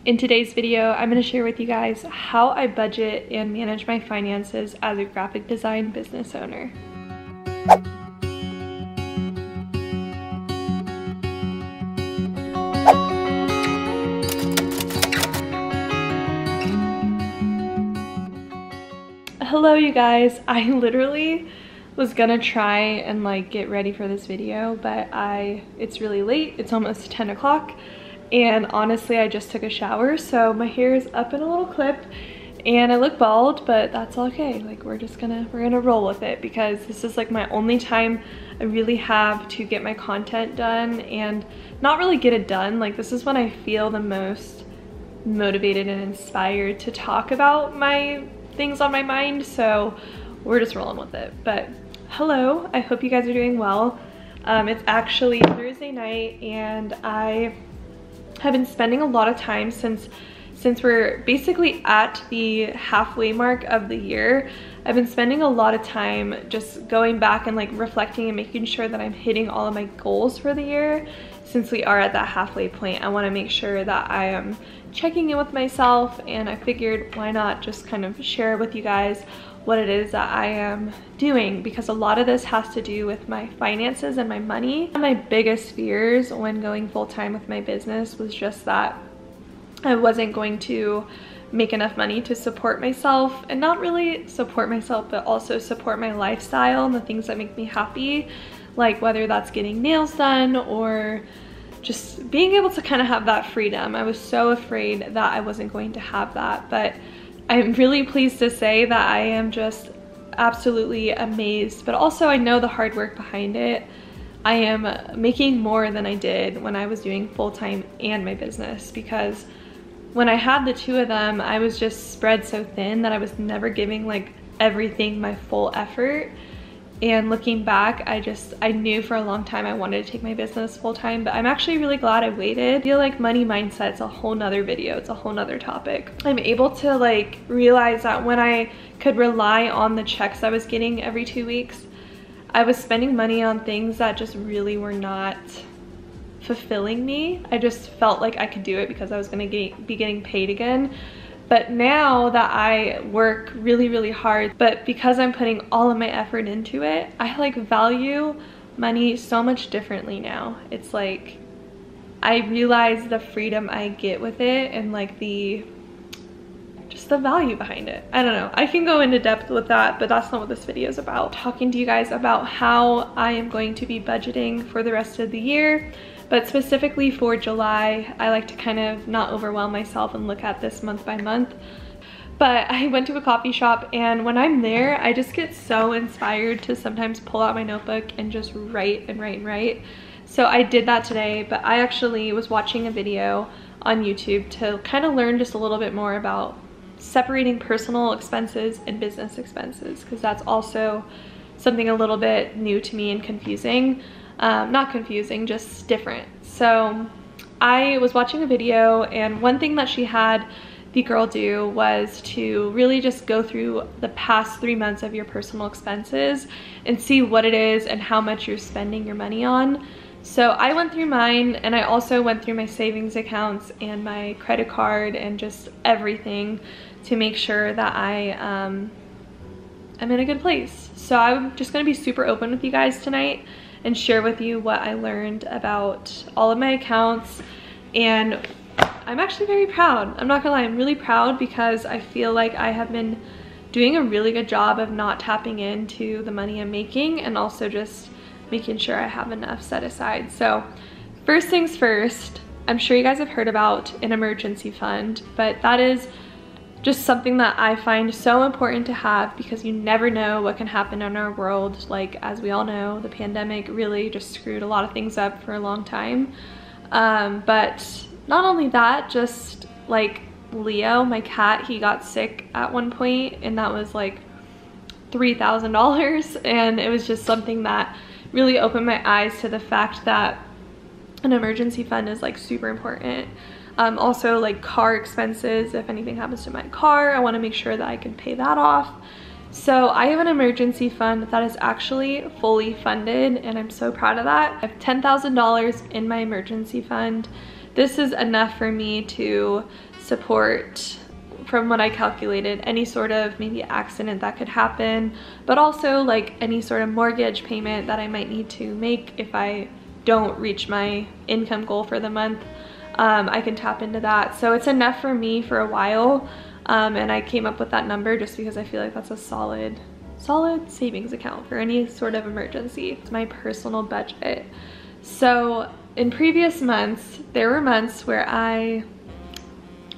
In today's video, I'm going to share with you guys how I budget and manage my finances as a graphic design business owner. Hello you guys, I literally was gonna try and get ready for this video, but it's really late. It's almost 10 o'clock. And honestly, I just took a shower, so my hair is up in a little clip and I look bald, but that's okay. We're gonna roll with it because this is my only time I really have to get my content done and not really get it done. This is when I feel the most motivated and inspired to talk about my things on my mind, so we're just rolling with it. But hello, I hope you guys are doing well. It's actually Thursday night and I have been spending a lot of time since we're basically at the halfway mark of the year. I've been spending a lot of time just going back and reflecting and making sure that I'm hitting all of my goals for the year. Since we are at that halfway point, I want to make sure that I am checking in with myself, and I figured why not just kind of share with you guys what it is that I am doing, because a lot of this has to do with my finances and my money. One of my biggest fears when going full-time with my business was just that I wasn't going to make enough money to support myself, and not really support myself, but also support my lifestyle and the things that make me happy, whether that's getting nails done or just being able to kind of have that freedom. I was so afraid that I wasn't going to have that, but I'm really pleased to say that I am just absolutely amazed, but also I know the hard work behind it. I am making more than I did when I was doing full-time and my business, because when I had the two of them, I was just spread so thin that I was never giving everything my full effort. And looking back, I knew for a long time I wanted to take my business full-time, but I'm actually really glad I waited. I feel like money mindset's a whole nother video. It's a whole nother topic. I'm able to realize that when I could rely on the checks I was getting every 2 weeks, I was spending money on things that just really were not fulfilling me. I just felt like I could do it because I was gonna be getting paid again. But now that I work really, really hard, but because I'm putting all of my effort into it, I value money so much differently now. It's I realize the freedom I get with it and just the value behind it. I don't know. I can go into depth with that, but that's not what this video is about. Talking to you guys about how I am going to be budgeting for the rest of the year. But specifically for July, I like to kind of not overwhelm myself and look at this month by month. But I went to a coffee shop, and when I'm there, I just get so inspired to sometimes pull out my notebook and just write and write and write. So I did that today, but I actually was watching a video on YouTube to kind of learn just a little bit more about separating personal expenses and business expenses, because that's also something a little bit new to me and confusing. Not confusing, just different. So I was watching a video, and one thing that she had the girl do was to really just go through the past 3 months of your personal expenses and see what it is and how much you're spending your money on. So I went through mine, and I also went through my savings accounts and my credit card and just everything to make sure that I'm in a good place. So I'm just gonna be super open with you guys tonight and share with you what I learned about all of my accounts. And I'm actually very proud. I'm not gonna lie, I'm really proud because I feel like I have been doing a really good job of not tapping into the money I'm making, and also just making sure I have enough set aside. So first things first, I'm sure you guys have heard about an emergency fund, but that is just something that I find so important to have, because you never know what can happen in our world. As we all know, the pandemic really just screwed a lot of things up for a long time. But not only that, just Leo, my cat, he got sick at one point, and that was $3,000. And it was just something that really opened my eyes to the fact that an emergency fund is super important. Also car expenses. If anything happens to my car, I want to make sure that I can pay that off. So I have an emergency fund that is actually fully funded, and I'm so proud of that. I have $10,000 in my emergency fund this is enough for me to support, from what I calculated, any sort of maybe accident that could happen, but also like any sort of mortgage payment that I might need to make if I don't reach my income goal for the month. I can tap into that. So it's enough for me for a while, and I came up with that number just because I feel like that's a solid savings account for any sort of emergency. It's my personal budget. So in previous months, there were months where I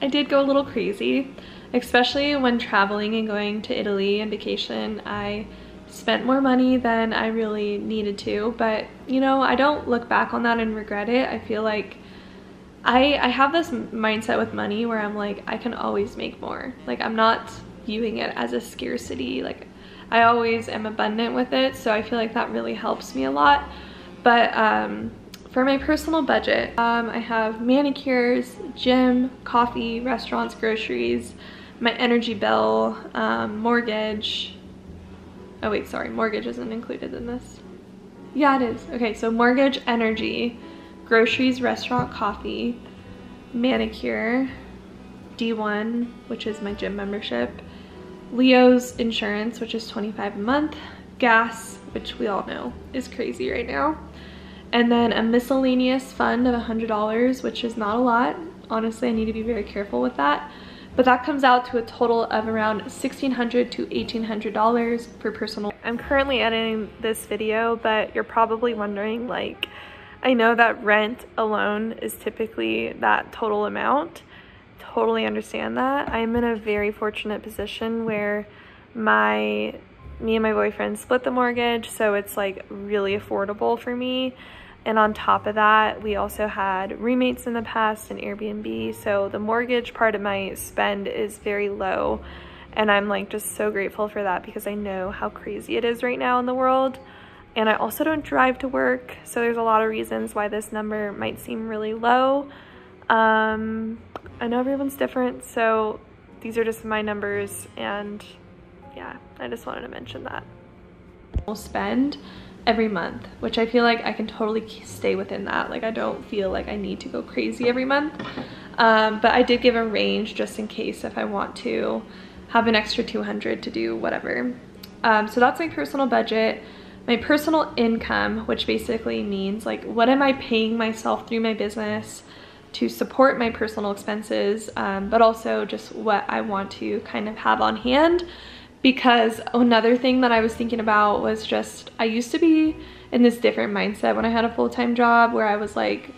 did go a little crazy, especially when traveling and going to Italy on vacation. I spent more money than I really needed to, but you know, I don't look back on that and regret it. I feel like I have this mindset with money where I'm like, I can always make more. Like, I'm not viewing it as a scarcity. Like, I always am abundant with it, so I feel like that really helps me a lot. But for my personal budget, I have manicures, gym, coffee, restaurants, groceries, my energy bill, mortgage. Oh wait, sorry, mortgage isn't included in this. Yeah, it is. Okay, so mortgage, energy, groceries, restaurant, coffee, manicure, D1, which is my gym membership, Leo's insurance, which is $25 a month, gas, which we all know is crazy right now, and then a miscellaneous fund of $100, which is not a lot. Honestly, I need to be very careful with that, but that comes out to a total of around $1,600 to $1,800 for personal. I'm currently editing this video, but you're probably wondering, like, I know that rent alone is typically that total amount. Totally understand that. I'm in a very fortunate position where me and my boyfriend split the mortgage, so it's like really affordable for me. And on top of that, we also had roommates in the past and Airbnb, so the mortgage part of my spend is very low, and I'm like just so grateful for that because I know how crazy it is right now in the world. And I also don't drive to work, so there's a lot of reasons why this number might seem really low. I know everyone's different, so these are just my numbers, and yeah, I just wanted to mention that. I'll spend every month, which I feel like I can totally stay within that. Like, I don't feel like I need to go crazy every month, but I did give a range just in case if I want to have an extra $200 to do whatever. So that's my personal budget. My personal income, which basically means like what am I paying myself through my business to support my personal expenses, but also just what I want to kind of have on hand. Because another thing that I was thinking about was just, I used to be in this different mindset when I had a full-time job where I was like,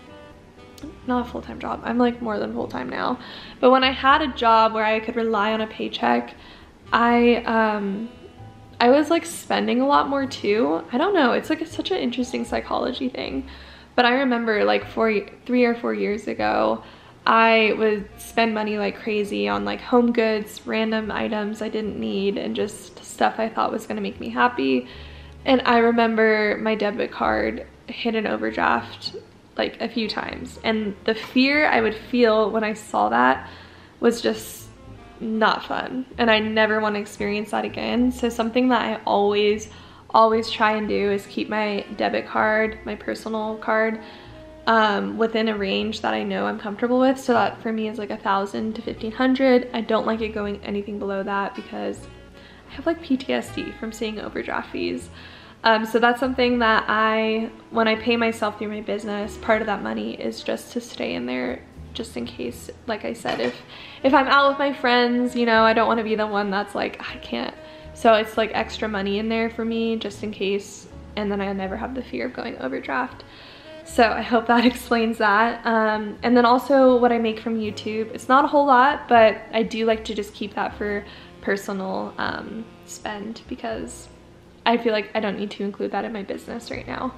not a full-time job, I'm like more than full-time now, but when I had a job where I could rely on a paycheck, I was like spending a lot more too. I don't know, it's like such an interesting psychology thing. But I remember like 3 or 4 years ago, I would spend money like crazy on like home goods, random items I didn't need, and just stuff I thought was gonna make me happy. And I remember my debit card hit an overdraft like a few times, and the fear I would feel when I saw that was just not fun, and I never want to experience that again. So something that I always try and do is keep my debit card, my personal card, within a range that I know I'm comfortable with. So that for me is like $1,000 to $1,500. I don't like it going anything below that because I have like PTSD from seeing overdraft fees. So that's something that when I pay myself through my business, part of that money is just to stay in there just in case, like I said, if I'm out with my friends, you know, I don't want to be the one that's like, I can't. So it's like extra money in there for me just in case, and then I never have the fear of going overdraft. So I hope that explains that. And then also what I make from YouTube, it's not a whole lot, but I do like to just keep that for personal spend because I feel like I don't need to include that in my business right now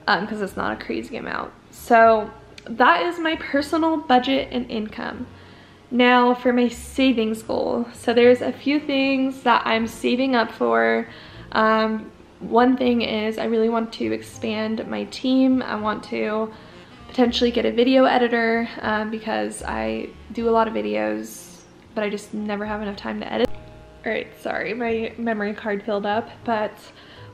because it's not a crazy amount. So that is my personal budget and income. Now for my savings goal. So there's a few things that I'm saving up for. One thing is I really want to expand my team. I want to potentially get a video editor because I do a lot of videos, but I just never have enough time to edit. All right, sorry, my memory card filled up, but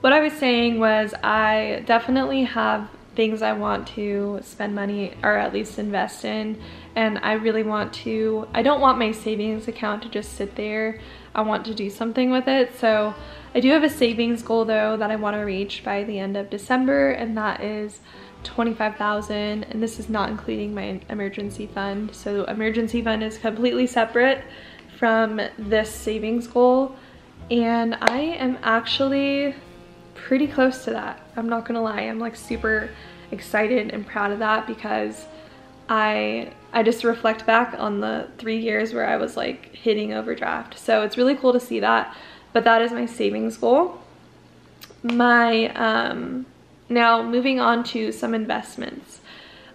what I was saying was I definitely have things I want to spend money or at least invest in, and I really want to, I don't want my savings account to just sit there. I want to do something with it. So I do have a savings goal though that I want to reach by the end of December, and that is $25,000, and this is not including my emergency fund. So emergency fund is completely separate from this savings goal, and I am actually pretty close to that. I'm not gonna lie, I'm like super excited and proud of that, because I just reflect back on the 3 years where I was like hitting overdraft. So it's really cool to see that, but that is my savings goal. My now moving on to some investments.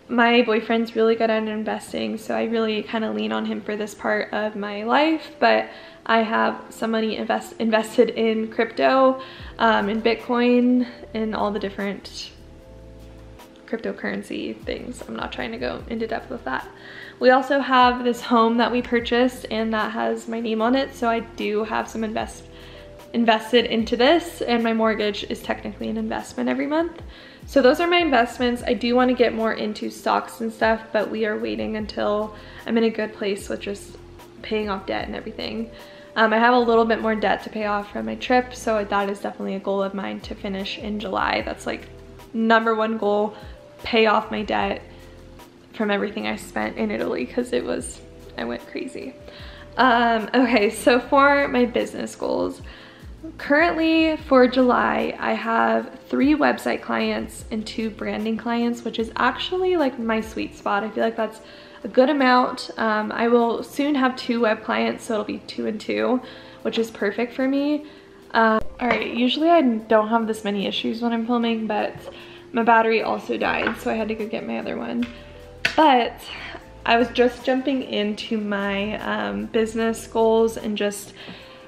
My boyfriend's really good at investing, so I really kind of lean on him for this part of my life, but I have some money invested in crypto, in Bitcoin, and all the different cryptocurrency things. I'm not trying to go into depth with that. We also have this home that we purchased, and that has my name on it, so I do have some invested into this, and my mortgage is technically an investment every month. So those are my investments. I do want to get more into stocks and stuff, but we are waiting until I'm in a good place with just paying off debt and everything. I have a little bit more debt to pay off from my trip, so that is definitely a goal of mine to finish in July. That's like #1 goal, pay off my debt from everything I spent in Italy, because I went crazy. Okay, so for my business goals, currently for July, I have 3 website clients and 2 branding clients, which is actually like my sweet spot. I feel like that's a good amount. I will soon have 2 web clients, so it'll be 2 and 2, which is perfect for me. All right, usually I don't have this many issues when I'm filming, but my battery also died, so I had to go get my other one. But I was just jumping into my business goals and just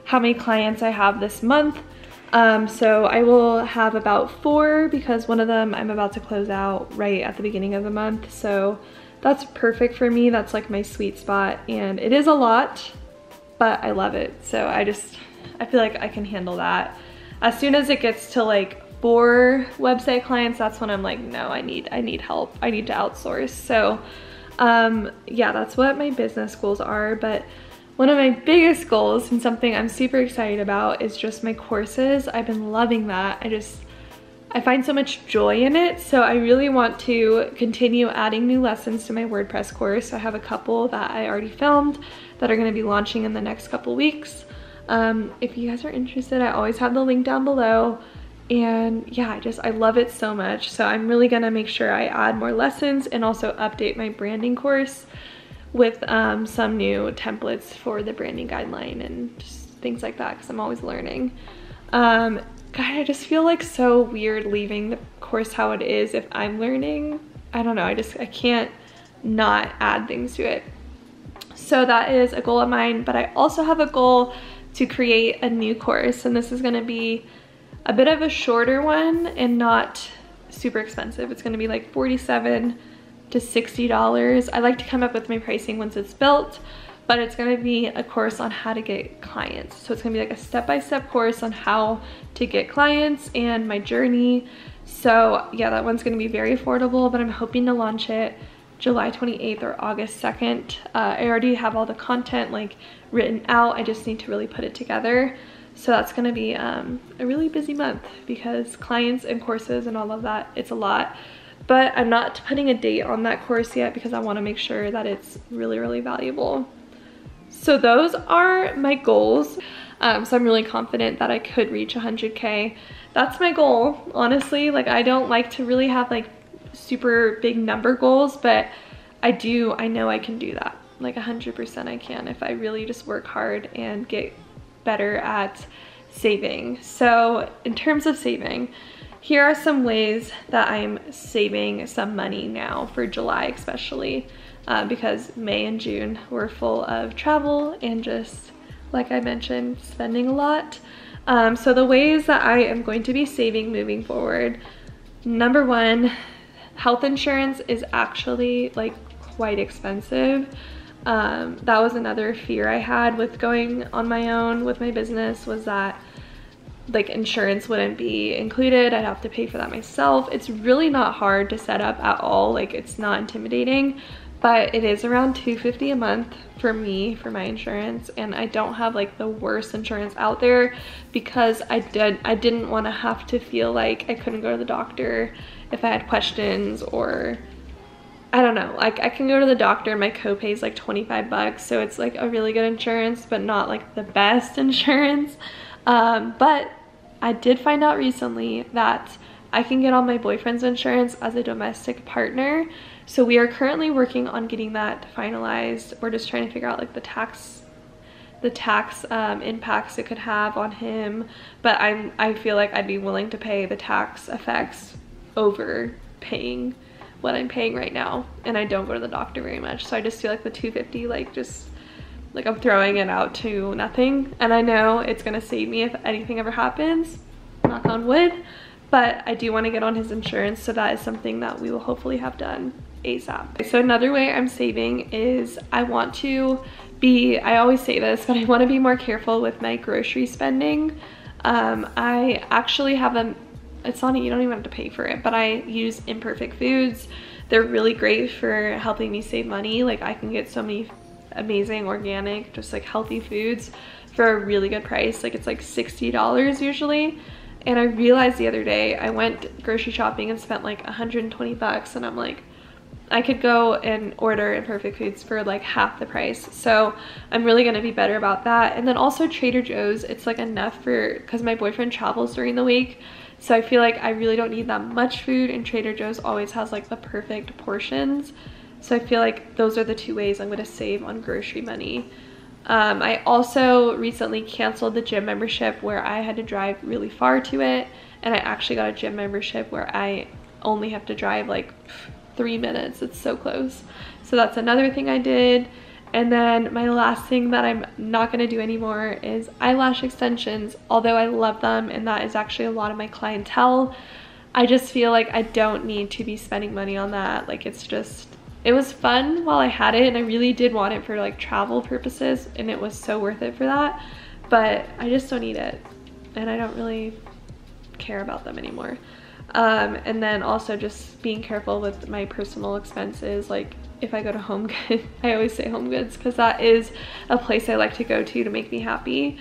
how many clients I have this month. So I will have about 4, because one of them I'm about to close out right at the beginning of the month. So that's perfect for me. That's like my sweet spot, and it is a lot, but I love it. So I feel like I can handle that. As soon as it gets to like 4 website clients, that's when I'm like, no, I need help. I need to outsource. So yeah, that's what my business goals are. But one of my biggest goals, and something I'm super excited about, is just my courses. I've been loving that. I find so much joy in it, so I really want to continue adding new lessons to my WordPress course. I have a couple that I already filmed that are going to be launching in the next couple weeks. If you guys are interested, I always have the link down below. And yeah, I love it so much. So I'm really going to make sure I add more lessons and also update my branding course with some new templates for the branding guideline and just things like that, because I'm always learning. God, I just feel like so weird leaving the course how it is if I'm learning. I don't know, I can't not add things to it. So that is a goal of mine, but I also have a goal to create a new course, and this is gonna be a bit of a shorter one and not super expensive. It's gonna be like $47 to $60. I like to come up with my pricing once it's built, but it's gonna be a course on how to get clients. So it's gonna be like a step-by-step course on how to get clients and my journey. So yeah, that one's gonna be very affordable, but I'm hoping to launch it July 28th or August 2nd. I already have all the content like written out. I just need to really put it together. So that's gonna be a really busy month, because clients and courses and all of that, it's a lot. But I'm not putting a date on that course yet, because I wanna make sure that it's really, really valuable. So those are my goals. So I'm really confident that I could reach 100K. That's my goal, honestly. Like, I don't like to really have like super big number goals, but I know I can do that. Like 100% I can, if I really just work hard and get better at saving. So in terms of saving, here are some ways that I'm saving some money now for July, especially because May and June were full of travel and just, like I mentioned, spending a lot. So the ways that I am going to be saving moving forward, #1, health insurance is actually like quite expensive. That was another fear I had with going on my own with my business, was that like insurance wouldn't be included. I'd have to pay for that myself. It's really not hard to set up at all. Like, it's not intimidating, but it is around $250 a month for me for my insurance. And I don't have like the worst insurance out there because I didn't want to have to feel like I couldn't go to the doctor if I had questions, or I don't know, like I can go to the doctor, my copay is like 25 bucks, so it's like a really good insurance, but not like the best insurance. But I did find out recently that I can get on my boyfriend's insurance as a domestic partner. So we are currently working on getting that finalized. We're just trying to figure out like the tax impacts it could have on him. But I feel like I'd be willing to pay the tax effects over paying what I'm paying right now. And I don't go to the doctor very much. So I just feel like the $250, like just like I'm throwing it out to nothing. And I know it's gonna save me if anything ever happens, knock on wood, but I do want to get on his insurance, so that is something that we will hopefully have done ASAP. So another way I'm saving is I want to be, I always say this, but I want to be more careful with my grocery spending. I actually have it's on, you don't even have to pay for it, but I use Imperfect Foods. They're really great for helping me save money. Like, I can get so many amazing organic, just like healthy foods for a really good price. Like, it's like $60 usually. And I realized the other day I went grocery shopping and spent like 120 bucks, and I'm like, I could go and order Imperfect Foods for like half the price. So I'm really gonna be better about that. And then also Trader Joe's, it's like enough for, because my boyfriend travels during the week, so I feel like I really don't need that much food, and Trader Joe's always has like the perfect portions. So I feel like those are the two ways I'm gonna save on grocery money. I also recently canceled the gym membership where I had to drive really far to it, and I actually got a gym membership where I only have to drive like 3 minutes. It's so close. So that's another thing I did. And then my last thing that I'm not gonna do anymore is eyelash extensions, although I love them and that is actually a lot of my clientele. I just feel like I don't need to be spending money on that. Like, it's just, it was fun while I had it, and I really did want it for like travel purposes, and it was so worth it for that, but I just don't need it, and I don't really care about them anymore. And then also just being careful with my personal expenses. Like, if I go to Home Goods, I always say Home Goods because that is a place I like to go to make me happy,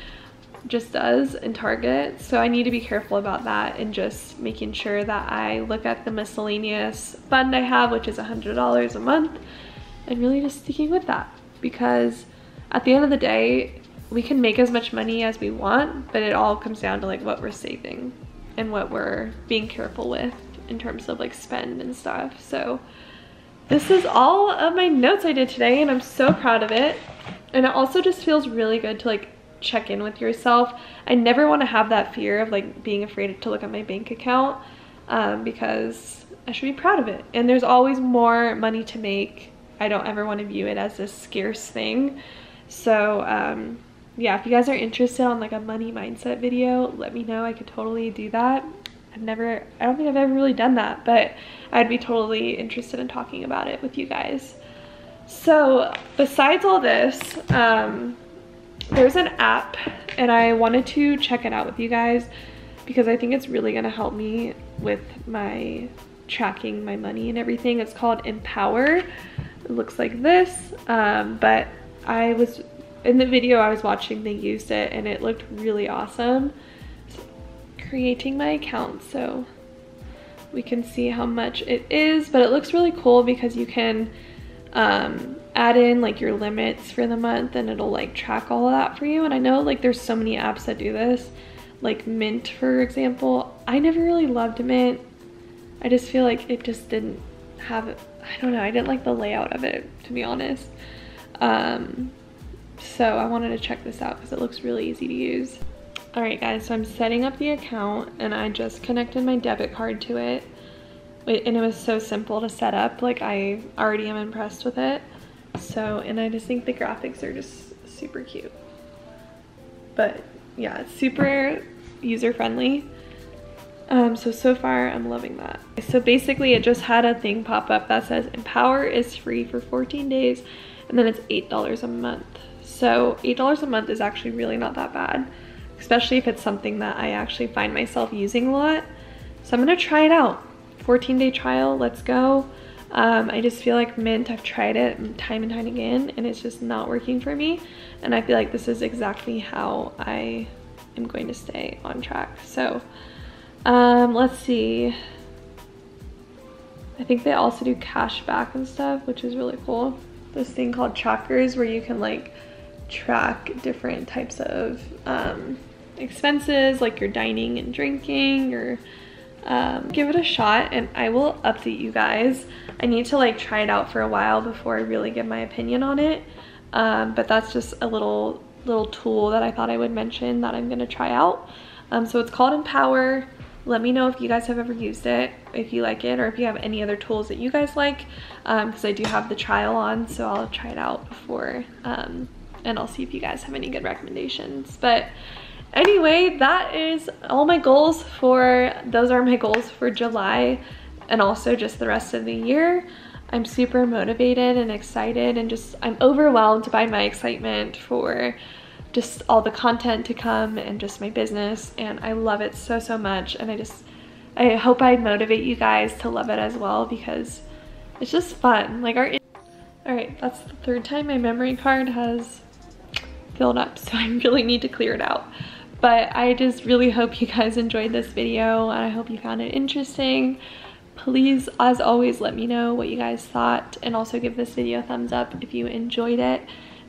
just does, in Target. So I need to be careful about that, and just making sure that I look at the miscellaneous fund I have, which is $100 a month, and really just sticking with that, because at the end of the day we can make as much money as we want, but it all comes down to like what we're saving and what we're being careful with in terms of like spend and stuff. So this is all of my notes I did today, and I'm so proud of it. And it also just feels really good to like check in with yourself. I never want to have that fear of like being afraid to look at my bank account, because I should be proud of it, and there's always more money to make. I don't ever want to view it as a scarce thing. So yeah, if you guys are interested on like a money mindset video, let me know. I could totally do that. I don't think I've ever really done that, but I'd be totally interested in talking about it with you guys. So besides all this, there's an app, and I wanted to check it out with you guys because I think it's really gonna help me with my tracking my money and everything. It's called Empower. It looks like this, but I was in the video I was watching, they used it and it looked really awesome. Creating my account so we can see how much it is, but it looks really cool because you can add in like your limits for the month, and it'll like track all of that for you. And I know like there's so many apps that do this, like Mint for example. I never really loved Mint. I just feel like it just didn't have, I don't know, I didn't like the layout of it, to be honest. So I wanted to check this out because it looks really easy to use. Alright guys, so I'm setting up the account, and I just connected my debit card to it. And it was so simple to set up. Like, I already am impressed with it. So, and I just think the graphics are just super cute. But yeah, it's super user-friendly. So far I'm loving that. So basically it just had a thing pop up that says Empower is free for 14 days, and then it's $8 a month. So $8 a month is actually really not that bad. especially if it's something that I actually find myself using a lot. So I'm gonna try it out. 14-day trial, let's go. I just feel like mint, I've tried it time and time again and it's just not working for me. And I feel like this is exactly how I am going to stay on track. So let's see. I think they also do cash back and stuff, which is really cool. This thing called trackers where you can like track different types of expenses, like your dining and drinking, or give it a shot and I will update you guys. I need to like try it out for a while before I really give my opinion on it, but that's just a little tool that I thought I would mention that I'm gonna try out. So it's called Empower. Let me know if you guys have ever used it, if you like it, or if you have any other tools that you guys like, because I do have the trial on, so I'll try it out before and I'll see if you guys have any good recommendations. But anyway, that is all my goals those are my goals for July and also just the rest of the year. I'm super motivated and excited and just I'm overwhelmed by my excitement for just all the content to come and just my business, and I love it so much, and I hope I motivate you guys to love it as well because it's just fun. Like all right, that's the third time my memory card has filled up, so I really need to clear it out. But I just really hope you guys enjoyed this video and I hope you found it interesting. Please, as always, let me know what you guys thought and also give this video a thumbs up if you enjoyed it.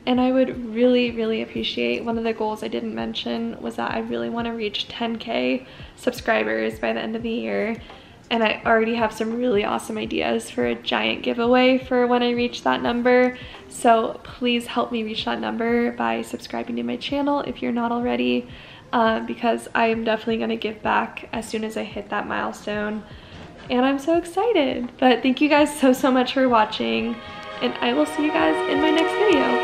And I would really appreciate, one of the goals I didn't mention was that I really want to reach 10K subscribers by the end of the year. And I already have some really awesome ideas for a giant giveaway for when I reach that number. So please help me reach that number by subscribing to my channel if you're not already, because I am definitely going to give back as soon as I hit that milestone. And I'm so excited. But thank you guys so much for watching, and I will see you guys in my next video.